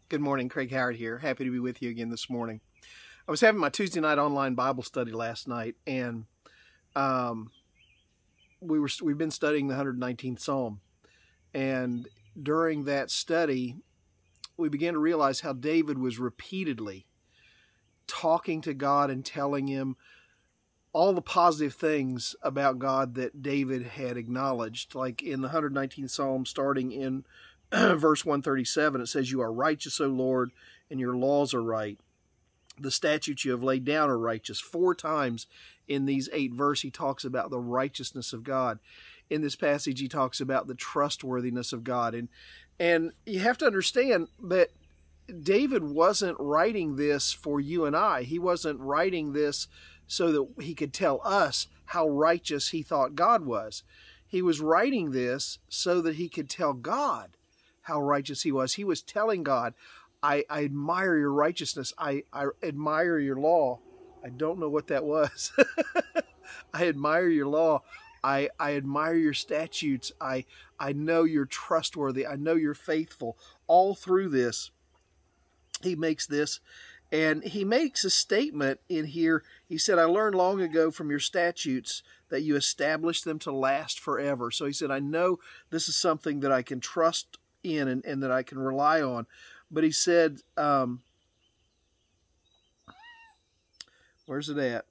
Good morning, Craig Howard here. Happy to be with you again this morning. I was having my Tuesday night online Bible study last night, and we've been studying the 119th Psalm. And during that study, we began to realize how David was repeatedly talking to God and telling him all the positive things about God that David had acknowledged. Like in the 119th Psalm, starting in verse 137, it says, "You are righteous, O Lord, and your laws are right. The statutes you have laid down are righteous." 4 times in these 8 verses, he talks about the righteousness of God. In this passage, he talks about the trustworthiness of God. And you have to understand that David wasn't writing this for you and I. He wasn't writing this so that he could tell us how righteous he thought God was. He was writing this so that he could tell God how righteous he was. He was telling God, I admire your righteousness. I admire your law. I don't know what that was. I admire your law. I admire your statutes. I know you're trustworthy. I know you're faithful. All through this, he makes this, and he makes a statement in here. He said, "I learned long ago from your statutes that you established them to last forever." So he said, I know this is something that I can trust in and that I can rely on. But he said, where's it at?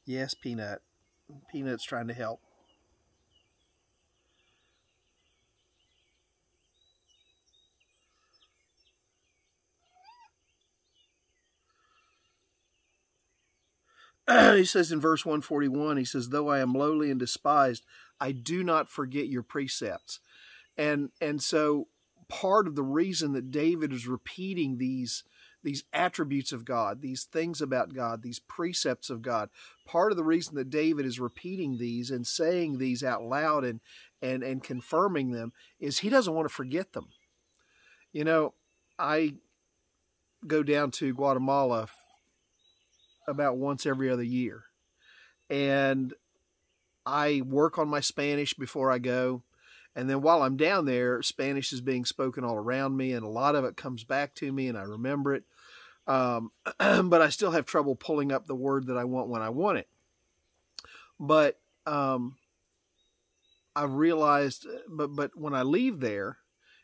Yes, Peanut. Peanut's trying to help. He says in verse 141, he says, "Though I am lowly and despised, I do not forget your precepts." And so part of the reason that David is repeating these attributes of God, these things about God, these precepts of God, part of the reason that David is repeating these and saying these out loud and confirming them is he doesn't want to forget them. You know, I go down to Guatemala about once every other year, and I work on my Spanish before I go. And then while I'm down there, Spanish is being spoken all around me, and a lot of it comes back to me, and I remember it. But I still have trouble pulling up the word that I want when I want it. But I've realized, but when I leave there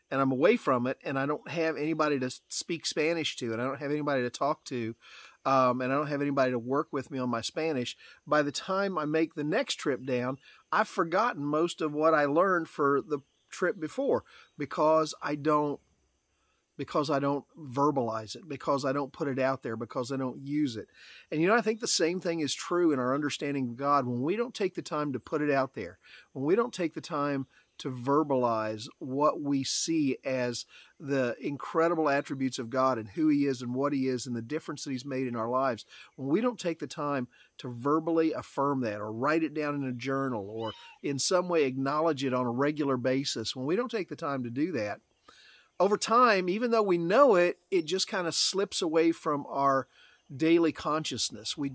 and I'm away from it, and I don't have anybody to speak Spanish to, and I don't have anybody to talk to, and I don't have anybody to work with me on my Spanish, by the time I make the next trip down, I've forgotten most of what I learned for the trip before because I don't verbalize it, because I don't put it out there, because I don't use it. And I think the same thing is true in our understanding of God. When we don't take the time to put it out there, when we don't take the time to verbalize what we see as the incredible attributes of God and who he is and what he is and the difference that he's made in our lives, when we don't take the time to verbally affirm that or write it down in a journal or in some way acknowledge it on a regular basis, when we don't take the time to do that, over time, even though we know it, it just kind of slips away from our daily consciousness. We're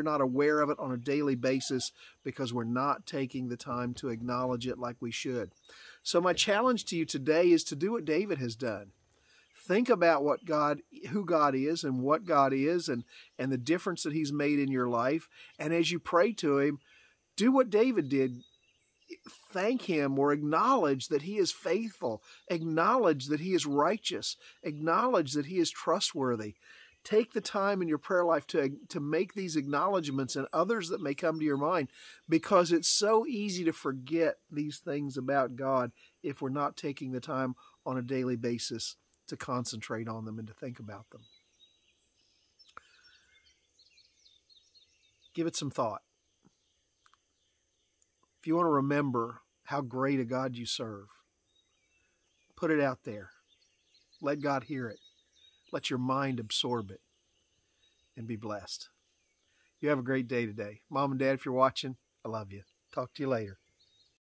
not aware of it on a daily basis because we're not taking the time to acknowledge it like we should. So my challenge to you today is to do what David has done. Think about who God is and what God is and the difference that he's made in your life. And as you pray to him, do what David did. Thank him or acknowledge that he is faithful. Acknowledge that he is righteous. Acknowledge that he is trustworthy. Take the time in your prayer life to make these acknowledgments and others that may come to your mind, because it's so easy to forget these things about God if we're not taking the time on a daily basis to concentrate on them and to think about them. Give it some thought. If you want to remember how great a God you serve, put it out there. Let God hear it. Let your mind absorb it and be blessed. You have a great day today. Mom and Dad, if you're watching, I love you. Talk to you later.